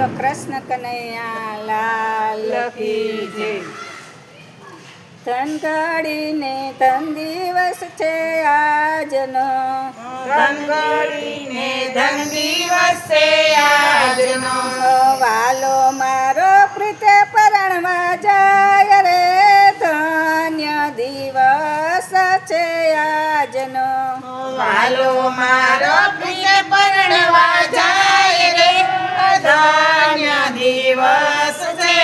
બોલો કૃષ્ણ કનૈયા લાલ કી જય. ધન ઘડીને ધન દિવસ છે આજનો, ધન ઘડીને ધન દિવસ છે આજનો. વાલો મારો પ્રીતે પરણવા જાય રે, ધન્ય દિવસ છે આજનો. વાલો મારો પ્રિય પરણવા જાય રે, ધન્ય દિવસ છે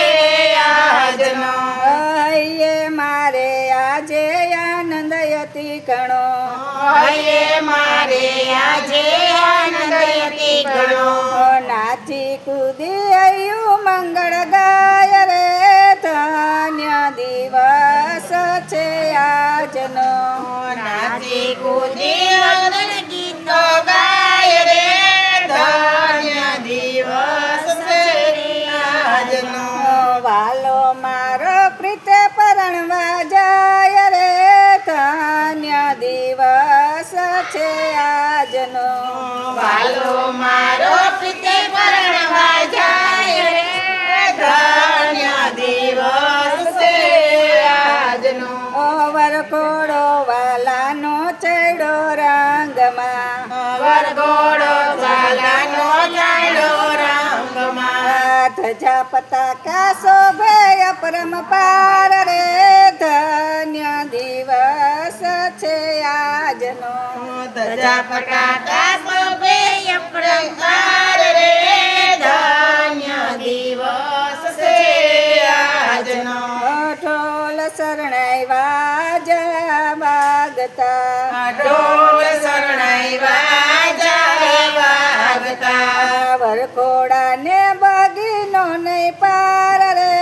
આજનો. હૈયે મારે આજે આનંદ અતિ ઘણો, હૈયે મારે આજે આનંદ અતિ ઘણો. નાચી કૂદી આયુ મંગળ ગાય રે, ધન્ય દિવસ છે આજનો. નાચી કૂદી મંગળ ગીતો ગાય રે, ધન્ય દિવસ છે આજનો. વાલો મારો પ્રીતે પરણવા જાય રે, ધન્ય દિવસ છે આજનો. વાલો મારો પ્રીતે પરણવા જાય રે, ધન્ય દિવસ છે આજનો. વરઘોડો વાલાનો ચડ્યો રંગમાં, વરઘોડો ચાલાનો ચાલ્યો રંગમાં. ધજા પતાકા શોભે અપરંપાર રે, ધન્ય દિવસ છે આજનો. ધજા પટાકા શોભે અપરંપાર રે, ધન્ય દિવસ છે આજનો. ઢોલ શરણાઈ વાજા વાગતા, ઢોલ શરણાઈ વાજા વાગતા. વરઘોડાને બગીનો નહીં પાર રે,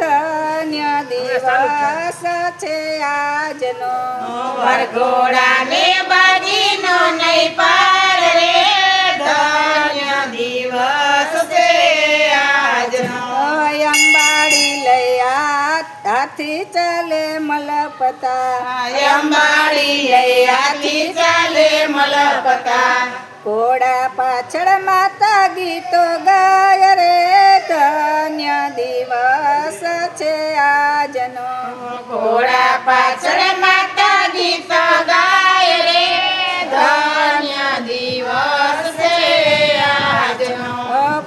ધન્ય દિવસ છે આજનો. વરઘોડાને બાજીનો નહીં પાર રે, ધન્ય દિવસ છે આજનો. અંબાડી લઈ હાથી ચાલે મલપતા, અંબાડી લઈ હાથી ચાલે મલપતા. ઘોડા પાછળ માતા ગીતો ગાય રે, ધન્ય દિવસ છે આજનો. ઘોડા પાછળ માતા ગીત ગાય રે, ધન્ય દિવસ છે આજનો.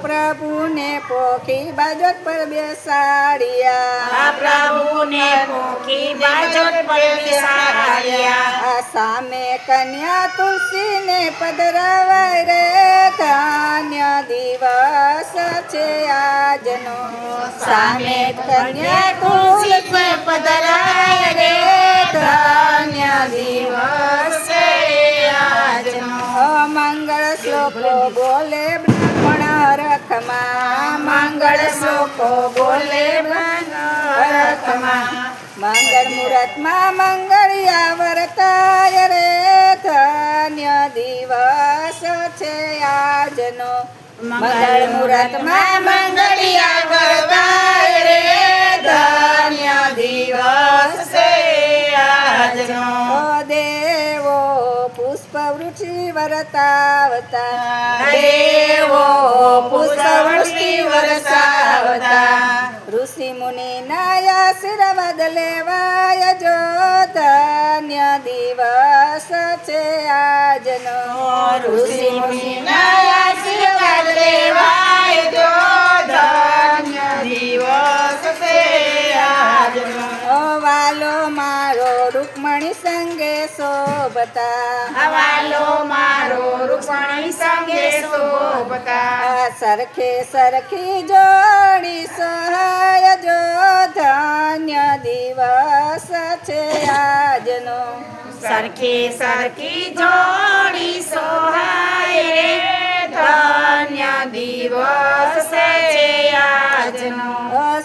પ્રભુને પોખી બાજોટ પર બેસાડ્યા, પ્રભુને પોખી બાજોટ પર બેસાડ્યા. સામે કન્યા તુલસીને પધરાવાય રે, ધન્ય દિવસ છે આજનો. સામે કન્યા તુલસી પર પધરાય રે, ધન્ય દિવસ છે આજનો. મંગળ શ્લોકો બોલે બ્રાહ્મણ રખમાં, મંગળ શ્લોકો બોલે રથમાં. મંગળ મુહૂર્તમાં મંગળિયા વર્તાય રે, ધન્ય દિવસ છે આજનો. મંગળ મુહૂર્તમાં મંગળિયા વર્તાય રે, ધન્ય દિવસ છે આજનો. દેવો પુષ્પ વૃક્ષી વરતાવતા, દેવો પુષ્પવૃષ્ટિ વરસાવતા. ઋષિ મુનિ ના આશીર્વાદ લેવાય જો, ધન્ય દિવસ છે આજનો. ઋષિ મુનિના આશીર્વાદ લેવાય જો, ધન્ય દિવસ છે આજનો. વાલો મારો રૂકમણી સંગે શોભતા, વાલો મારો રૂકમણી સંગે શોભતા. સરખે સરખી જોડી સહાય જો, ધન્ય દિવસ છે આજનો. સરખી સરખી જોડી સોહાય રે, ધન્ય દિવસ છે આજનો.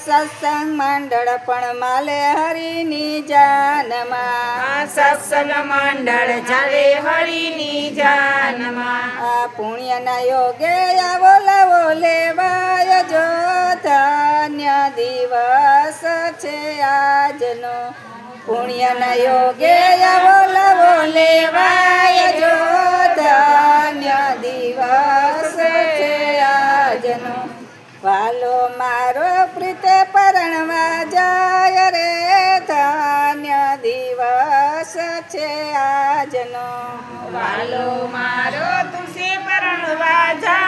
સત્સંગ મંડળ પણ માલે હરિની જાનમાં, સત્સંગ મંડળ ચાલે હરિની જાનમાં. પુણ્યના યોગે આવો લાવો લેવાય જો, ધન્ય દિવસ છે આજનો. પુણ્યના યોગે આવો લાવો લેવાય જો, ધન્ય દિવસ છે આજનો. વાલો મારો પ્રીતે પરણવા જાય રે ધન્ય દિવસ છે આજનો વાલો મારો તુસે પરણવા જાય